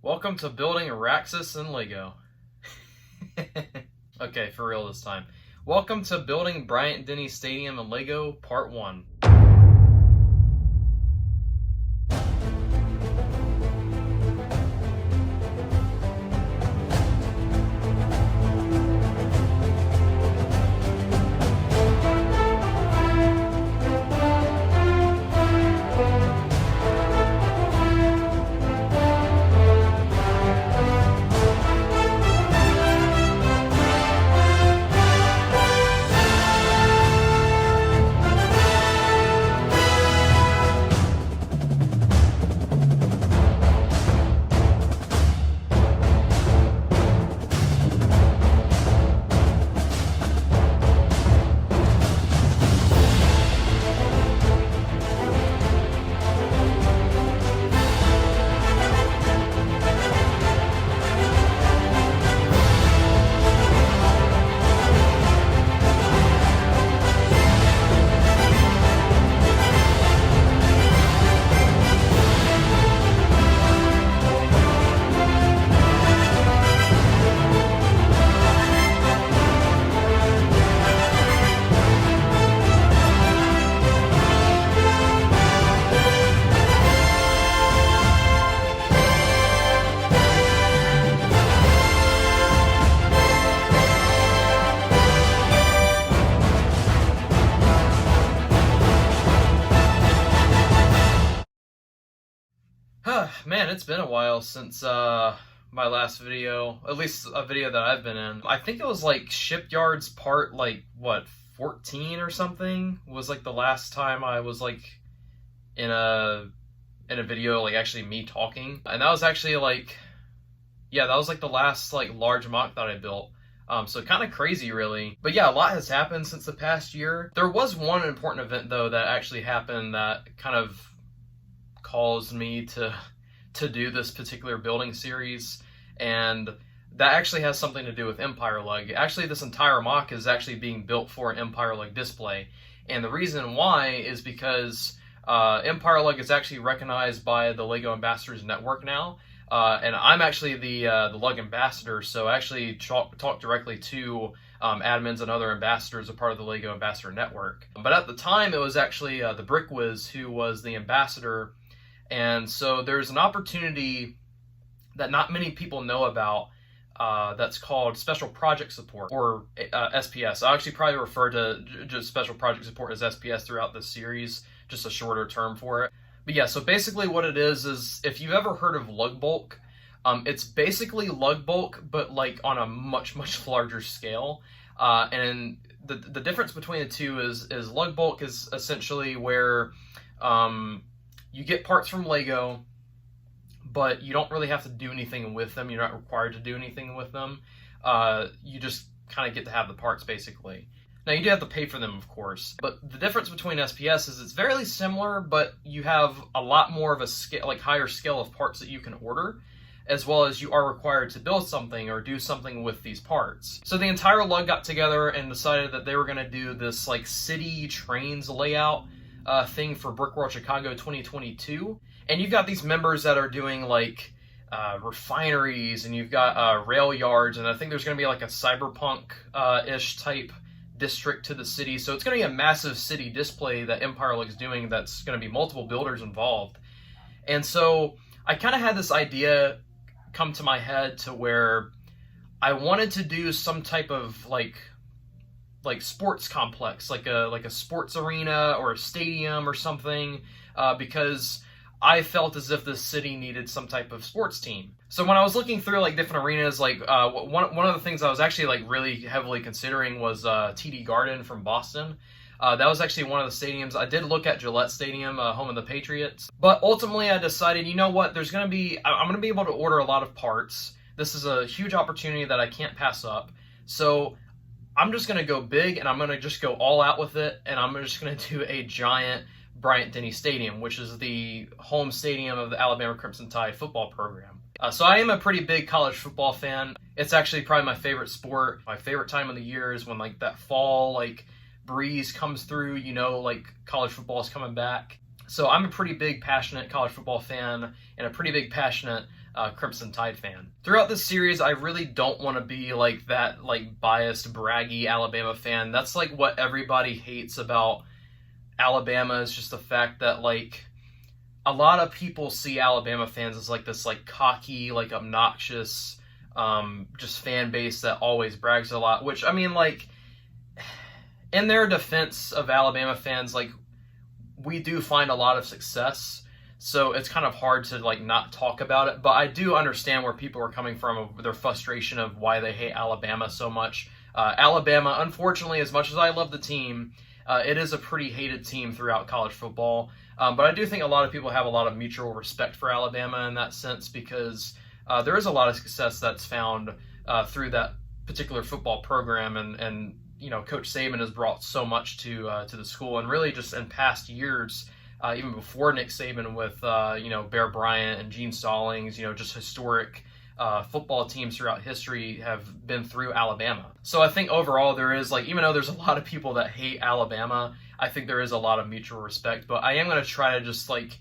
Welcome to building Araxis and Lego. Okay, for real this time. Welcome to building Bryant-Denny Stadium and Lego Part 1. Man, it's been a while since my last video, at least a video that I've been in. I think it was like Shipyards part 14 or something was like the last time I was like in a video, like actually me talking. And that was actually that was like the last like large mock that I built. So kind of crazy, really. But yeah, a lot has happened since the past year. There was one important event though that actually happened that kind of caused me to do this particular building series, and that actually has something to do with Empire Lug. Actually, this entire mock is actually being built for an Empire Lug display, and the reason why is because Empire Lug is actually recognized by the LEGO Ambassadors Network now, and I'm actually the Lug Ambassador, so I actually talk directly to admins and other ambassadors, a part of the LEGO Ambassador Network. But at the time, it was actually the Brick Wiz who was the ambassador. And so there's an opportunity that not many people know about that's called Special Project Support, or SPS. I actually probably refer to just Special Project Support as SPS throughout this series, just a shorter term for it. But yeah, so basically what it is if you've ever heard of lug bulk, it's basically lug bulk, but like on a much, much larger scale. And the difference between the two is lug bulk is essentially where you get parts from LEGO, but you don't really have to do anything with them. You're not required to do anything with them. You just kind of get to have the parts, basically. Now, you do have to pay for them, of course. But the difference between SPS is it's very similar, but you have a lot more of a scale, like higher scale of parts that you can order, as well as you are required to build something or do something with these parts. So the entire lug got together and decided that they were going to do this like city trains layout thing for Brickworld Chicago 2022, and you've got these members that are doing like refineries, and you've got rail yards, and I think there's going to be like a cyberpunk-ish type district to the city. So it's going to be a massive city display that Empire Lug's doing that's going to be multiple builders involved. And so I kind of had this idea come to my head to where I wanted to do some type of like sports complex, like a sports arena or a stadium or something, because I felt as if this city needed some type of sports team. So when I was looking through like different arenas, like one of the things I was actually like really heavily considering was TD Garden from Boston. That was actually one of the stadiums. I did look at Gillette Stadium, home of the Patriots, but ultimately I decided, you know what, I'm going to be able to order a lot of parts. This is a huge opportunity that I can't pass up. So I'm just going to go big, and I'm going to just go all out with it, and I'm just going to do a giant Bryant-Denny Stadium, which is the home stadium of the Alabama Crimson Tide football program. So I am a pretty big college football fan. It's actually probably my favorite sport. My favorite time of the year is when like that fall like breeze comes through, like college football is coming back. So I'm a pretty big, passionate college football fan and a pretty big, passionate Crimson Tide fan. Throughout this series, I really don't want to be like that, like biased, braggy Alabama fan. That's like what everybody hates about Alabama, is just the fact that like a lot of people see Alabama fans as like this like cocky, like obnoxious, just fan base that always brags a lot. Which, I mean, like, in their defense of Alabama fans, like, we do find a lot of success, so it's kind of hard to like not talk about it. But I do understand where people are coming from, their frustration of why they hate Alabama so much. Alabama, unfortunately, as much as I love the team, it is a pretty hated team throughout college football. But I do think a lot of people have a lot of mutual respect for Alabama in that sense, because there is a lot of success that's found through that particular football program, and you know, Coach Saban has brought so much to the school, and really just in past years, even before Nick Saban, with you know, Bear Bryant and Gene Stallings, you know, just historic football teams throughout history have been through Alabama. So I think overall there is, like, even though there's a lot of people that hate Alabama, I think there is a lot of mutual respect. But I am going to try to just like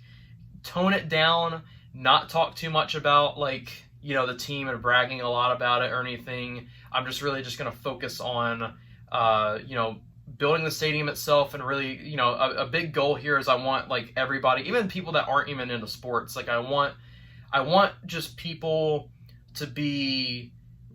tone it down, not talk too much about like, you know, the team and bragging a lot about it or anything. I'm just really just going to focus on you know, building the stadium itself, and really, you know, a big goal here is I want like everybody, even people that aren't even into sports, like I want just people to be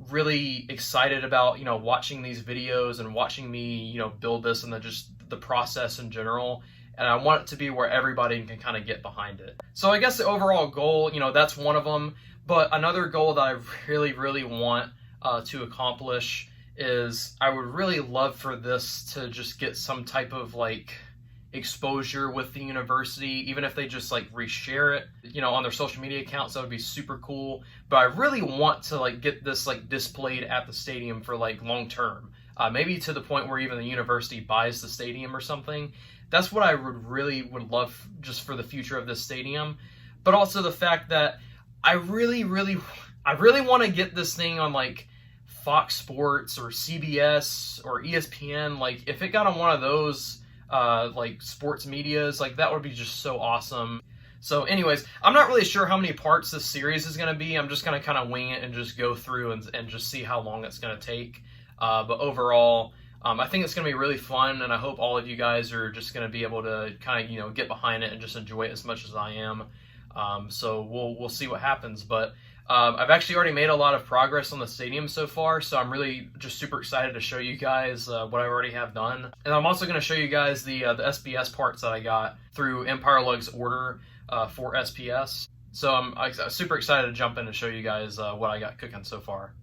really excited about, you know, watching these videos and watching me, you know, build this, and then just the process in general. And I want it to be where everybody can kind of get behind it. So I guess the overall goal, you know, that's one of them. But another goal that I really, really want to accomplish is I would really love for this to just get some type of like exposure with the university, even if they just like reshare it, you know, on their social media accounts. That would be super cool. But I really want to like get this like displayed at the stadium for like long term, maybe to the point where even the university buys the stadium or something. That's what I would love just for the future of this stadium. But also the fact that I really want to get this thing on like Fox Sports or CBS or ESPN. Like, if it got on one of those like sports medias, like that would be just so awesome. So anyways, I'm not really sure how many parts this series is going to be. I'm just going to kind of wing it and just go through and just see how long it's going to take. But overall, I think it's going to be really fun, and I hope all of you guys are just going to be able to kind of, you know, get behind it and just enjoy it as much as I am. So we'll see what happens. But I've actually already made a lot of progress on the stadium so far, so I'm really just super excited to show you guys what I already have done. And I'm also going to show you guys the SPS parts that I got through Empire Lugs order for SPS. So I'm super excited to jump in and show you guys what I got cooking so far.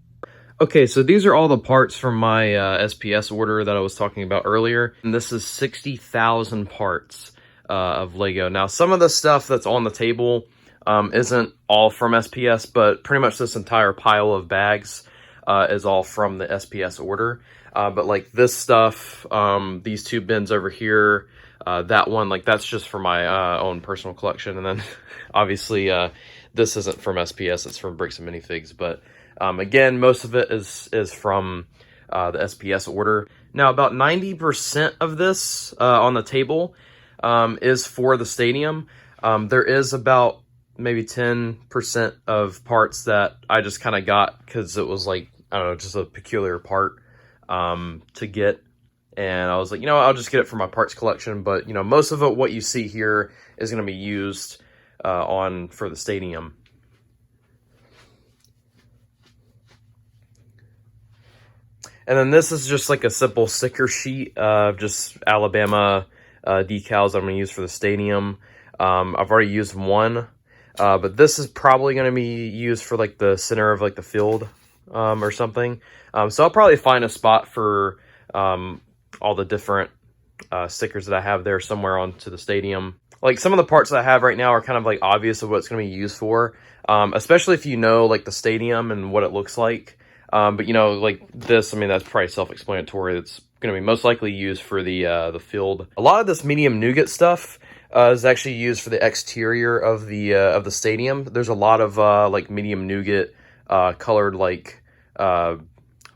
Okay, so these are all the parts from my SPS order that I was talking about earlier. And this is 60,000 parts of Lego. Now, some of the stuff that's on the table isn't all from SPS, but pretty much this entire pile of bags is all from the SPS order. But like this stuff, these two bins over here, that one, like that's just for my own personal collection. And then obviously this isn't from SPS, it's from Bricks and Minifigs. But again, most of it is from the SPS order. Now, about 90% of this on the table is for the stadium. There is about maybe 10% of parts that I just kind of got because it was like, I don't know, just a peculiar part to get. And I was like, you know, I'll just get it for my parts collection. But, you know, most of it, what you see here is going to be used for the stadium. And then this is just like a simple sticker sheet of just Alabama decals I'm going to use for the stadium. I've already used one. But this is probably going to be used for like the center of like the field or something. So I'll probably find a spot for all the different stickers that I have there somewhere onto the stadium. Like some of the parts that I have right now are kind of like obvious of what it's going to be used for, especially if you know like the stadium and what it looks like. But you know, like this, I mean, that's probably self-explanatory. It's going to be most likely used for the field. A lot of this medium nougat stuff is actually used for the exterior of the stadium. There's a lot of like medium nougat colored like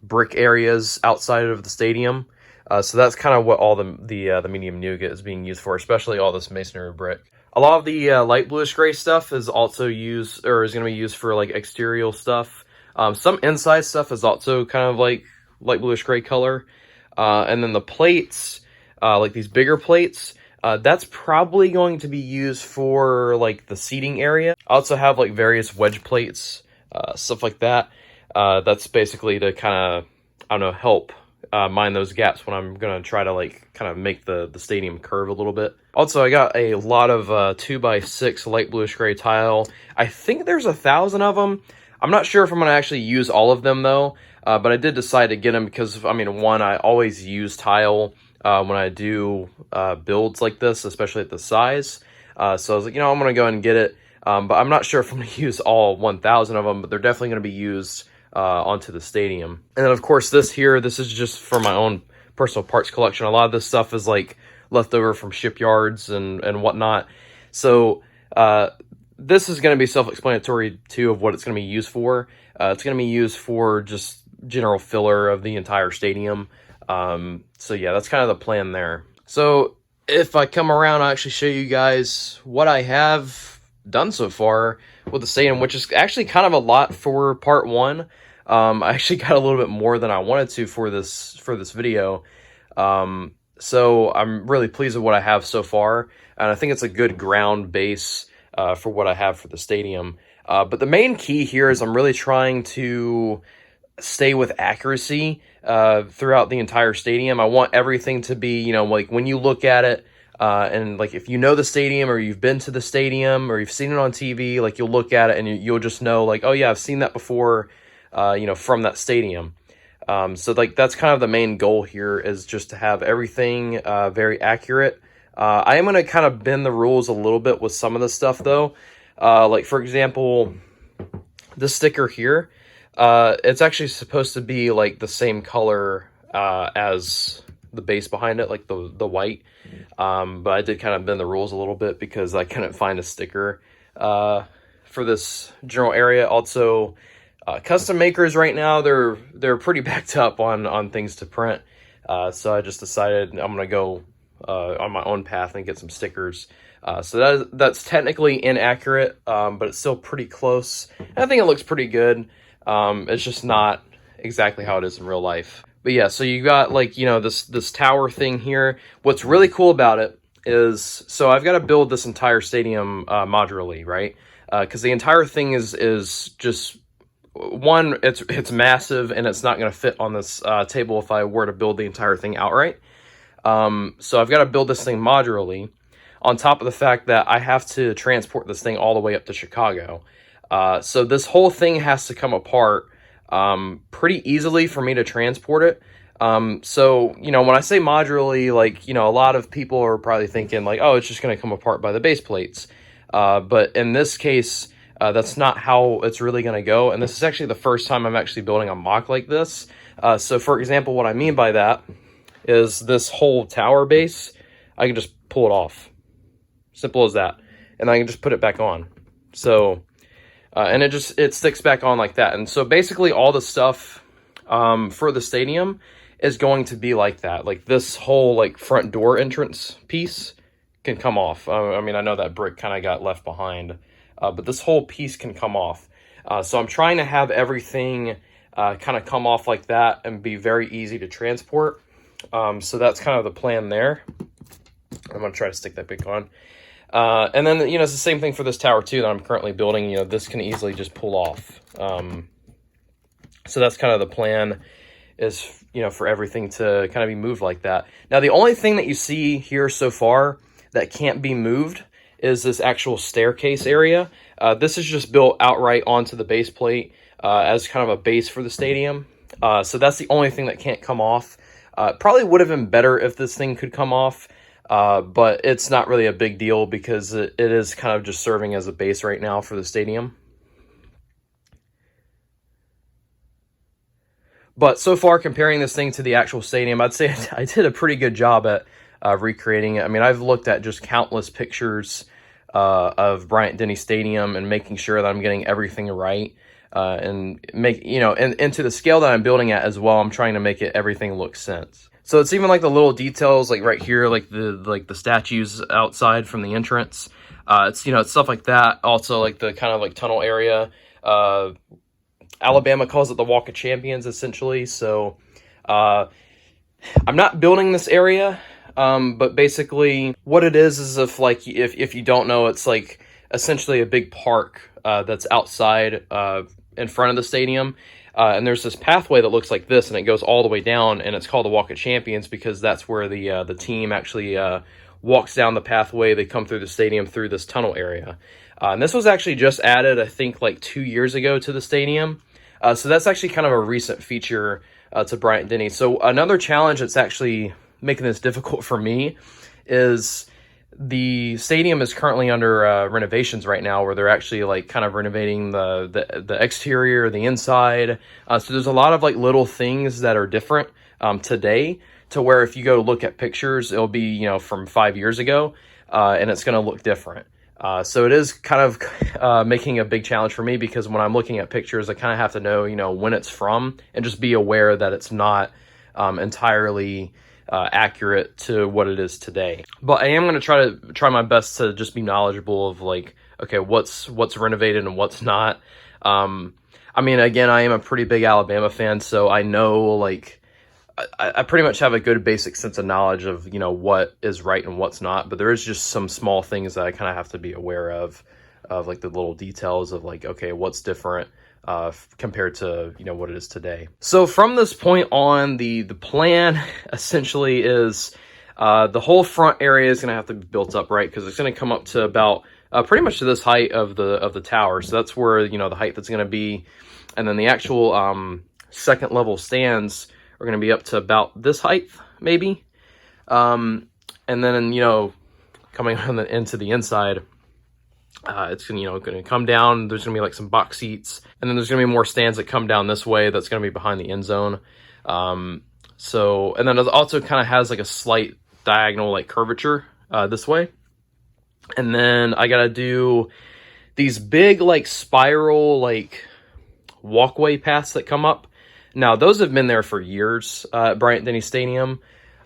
brick areas outside of the stadium. So that's kind of what all the medium nougat is being used for, especially all this masonry brick. A lot of the light bluish gray stuff is also used, or is going to be used for like exterior stuff. Some inside stuff is also kind of like light bluish gray color. And then the plates, like these bigger plates, that's probably going to be used for like the seating area. I also have like various wedge plates, stuff like that. That's basically to kind of, I don't know, help mind those gaps when I'm gonna try to like kind of make the stadium curve a little bit. Also, I got a lot of 2x6 light bluish gray tile. I think there's 1,000 of them. I'm not sure if I'm gonna actually use all of them though, but I did decide to get them because, I mean, one, I always use tile when I do builds like this, especially at the size. So I was like, you know, I'm gonna go ahead and get it, but I'm not sure if I'm gonna use all 1,000 of them, but they're definitely gonna be used onto the stadium. And then of course this is just for my own personal parts collection. A lot of this stuff is like leftover from shipyards and whatnot. So this is going to be self-explanatory too of what it's going to be used for. It's going to be used for just general filler of the entire stadium. So yeah, that's kind of the plan there. So if I come around, I'll actually show you guys what I have done so far with the stadium, which is actually kind of a lot for part one. I actually got a little bit more than I wanted to for this video. So I'm really pleased with what I have so far, and I think it's a good ground base for what I have for the stadium. But the main key here is I'm really trying to stay with accuracy throughout the entire stadium. I want everything to be, you know, like when you look at it, and like if you know the stadium or you've been to the stadium or you've seen it on TV, like you'll look at it and you'll just know like, oh yeah, I've seen that before, you know, from that stadium. So like that's kind of the main goal here, is just to have everything very accurate. I am going to kind of bend the rules a little bit with some of the stuff though. Like for example, this sticker here, it's actually supposed to be like the same color as the base behind it, like the white. But I did kind of bend the rules a little bit because I couldn't find a sticker for this general area. Also, custom makers right now, they're pretty backed up on things to print. So I just decided I'm gonna go on my own path and get some stickers. So that's technically inaccurate, but it's still pretty close. And I think it looks pretty good. It's just not exactly how it is in real life. But yeah, so you got like, you know, this tower thing here. What's really cool about it is, so I've got to build this entire stadium modularly, right? Because the entire thing is just, one, it's massive and it's not going to fit on this table if I were to build the entire thing outright. So I've got to build this thing modularly, on top of the fact that I have to transport this thing all the way up to Chicago. So this whole thing has to come apart pretty easily for me to transport it. So, you know, when I say modularly, like, you know, a lot of people are probably thinking like, oh, it's just going to come apart by the base plates. But in this case, that's not how it's really going to go. And this is actually the first time I'm actually building a mock like this. So for example, what I mean by that is this whole tower base, I can just pull it off. Simple as that. And I can just put it back on. So, and it sticks back on like that. And so basically all the stuff for the stadium is going to be like that. Like this whole like front door entrance piece can come off. I mean, I know that brick kind of got left behind, but this whole piece can come off. So I'm trying to have everything kind of come off like that and be very easy to transport. So that's kind of the plan there. I'm going to try to stick that back on. And then, you know, it's the same thing for this tower too that I'm currently building. You know, this can easily just pull off. So that's kind of the plan, is, you know, for everything to kind of be moved like that. Now, the only thing that you see here so far that can't be moved is this actual staircase area. This is just built outright onto the base plate as kind of a base for the stadium. So that's the only thing that can't come off. Probably would have been better if this thing could come off. But it's not really a big deal because it is kind of just serving as a base right now for the stadium. But so far, comparing this thing to the actual stadium, I'd say I did a pretty good job at recreating it. I mean, I've looked at just countless pictures of Bryant-Denny Stadium and making sure that I'm getting everything right. And make, you know, and to the scale that I'm building at as well, I'm trying to make it everything look sense. So it's even like the little details, like right here, like the statues outside from the entrance. It's, you know, it's stuff like that. Also, like the kind of like tunnel area. Alabama calls it the Walk of Champions, essentially. So I'm not building this area, but basically what it is if like if you don't know, it's like essentially a big park that's outside in front of the stadium. And there's this pathway that looks like this, and it goes all the way down, and it's called the Walk of Champions because that's where the team actually walks down the pathway. They come through the stadium through this tunnel area. And this was actually just added, I think, like 2 years ago to the stadium. So that's actually kind of a recent feature to Bryant-Denny. So another challenge that's actually making this difficult for me is the stadium is currently under renovations right now, where they're actually like kind of renovating the exterior, the inside. So there's a lot of like little things that are different today, to where if you go look at pictures, it'll be, you know, from 5 years ago, and it's going to look different. So it is kind of making a big challenge for me, because when I'm looking at pictures, I kind of have to know, you know, when it's from, and just be aware that it's not entirely accurate to what it is today. But I am going to try my best to just be knowledgeable of like, okay, what's renovated and what's not. I mean, again, I am a pretty big Alabama fan, so I know, like, I pretty much have a good basic sense of knowledge of, you know, what is right and what's not, but there is just some small things that I kind of have to be aware of like the little details of like, okay, what's different compared to, you know, what it is today. So from this point on, the plan essentially is the whole front area is going to have to be built up, right? Because it's going to come up to about pretty much to this height of the tower. So that's where, you know, the height that's going to be, and then the actual second level stands are going to be up to about this height, maybe. And then, you know, coming on into the inside, it's going to come down. There's going to be like some box seats, and then there's going to be more stands that come down this way. That's going to be behind the end zone. So, and then it also kind of has like a slight diagonal like curvature this way. And then I got to do these big like spiral like walkway paths that come up. Now, those have been there for years at Bryant-Denny Stadium,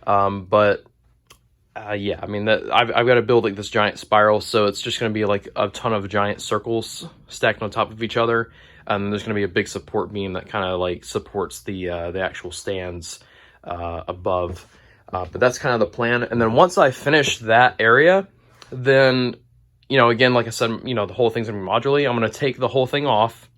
but yeah, I mean, I've got to build like this giant spiral, so it's just going to be like a ton of giant circles stacked on top of each other, and there's going to be a big support beam that kind of like supports the actual stands above. But that's kind of the plan, and then once I finish that area, then, you know, again, like I said, you know, the whole thing's going to be modularly. I'm going to take the whole thing off,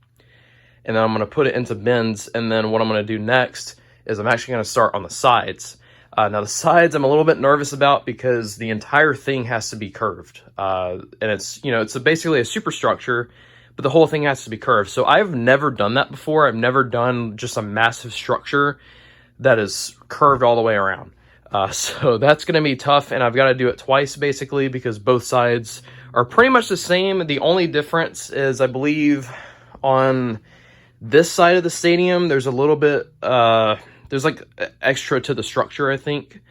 and then I'm going to put it into bins, and then what I'm going to do next is I'm actually going to start on the sides. Now, the sides I'm a little bit nervous about because the entire thing has to be curved. And it's, you know, it's basically a superstructure, but the whole thing has to be curved. So I've never done that before. I've never done just a massive structure that is curved all the way around. So that's going to be tough, and I've got to do it twice, basically, because both sides are pretty much the same. The only difference is, I believe, on this side of the stadium, there's a little bit, there's like extra to the structure, I think,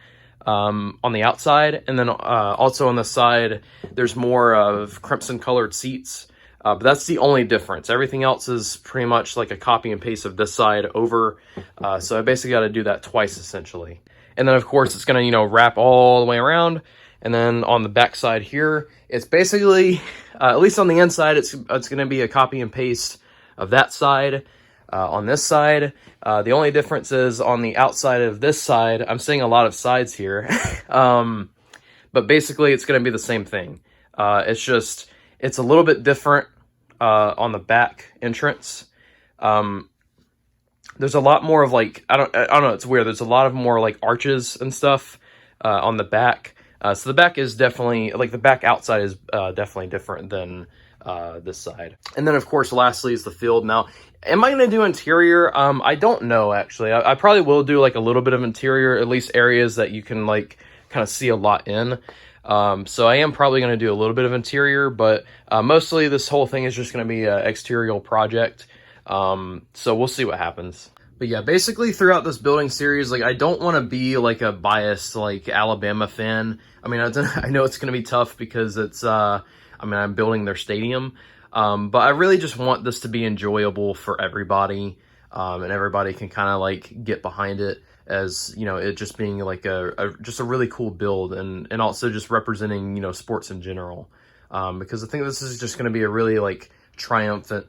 on the outside. And then also on the side, there's more of crimson colored seats. But that's the only difference. Everything else is pretty much like a copy and paste of this side over. So I basically got to do that twice, essentially. And then, of course, it's going to, you know, wrap all the way around. And then on the back side here, it's basically, at least on the inside, it's going to be a copy and paste of that side. On this side, the only difference is on the outside of this side. I'm seeing a lot of sides here, but basically it's going to be the same thing. It's just, it's a little bit different on the back entrance. There's a lot more of like, I don't know, it's weird. There's a lot of more like arches and stuff on the back. So the back is definitely, like the back outside is definitely different than this side. And then, of course, lastly is the field. Now, am I going to do interior? I don't know, actually. I probably will do like a little bit of interior, at least areas that you can like kind of see a lot in. So I am probably going to do a little bit of interior, but mostly this whole thing is just going to be an exterior project. So we'll see what happens. But yeah, basically throughout this building series, like I don't want to be like a biased like Alabama fan. I mean, I know it's going to be tough because it's, I mean, I'm building their stadium, but I really just want this to be enjoyable for everybody, and everybody can kind of like get behind it. as, you know, it just being like just a really cool build, and also just representing, you know, sports in general. Because I think this is just going to be a really like triumphant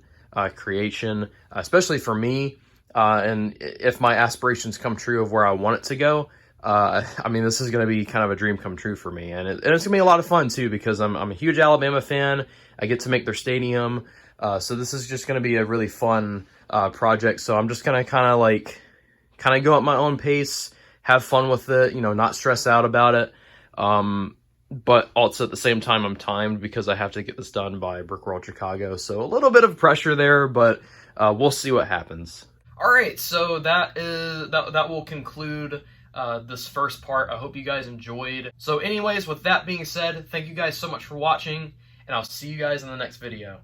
creation, especially for me. And if my aspirations come true of where I want it to go, I mean, this is going to be kind of a dream come true for me, and it's going to be a lot of fun too, because I'm a huge Alabama fan. I get to make their stadium, so this is just going to be a really fun project. So I'm just going to kind of go at my own pace, have fun with it, you know, not stress out about it. But also at the same time, I'm timed because I have to get this done by Brick World Chicago. So a little bit of pressure there, but we'll see what happens. All right, so that will conclude this first part. I hope you guys enjoyed. So anyways, with that being said, thank you guys so much for watching, and I'll see you guys in the next video.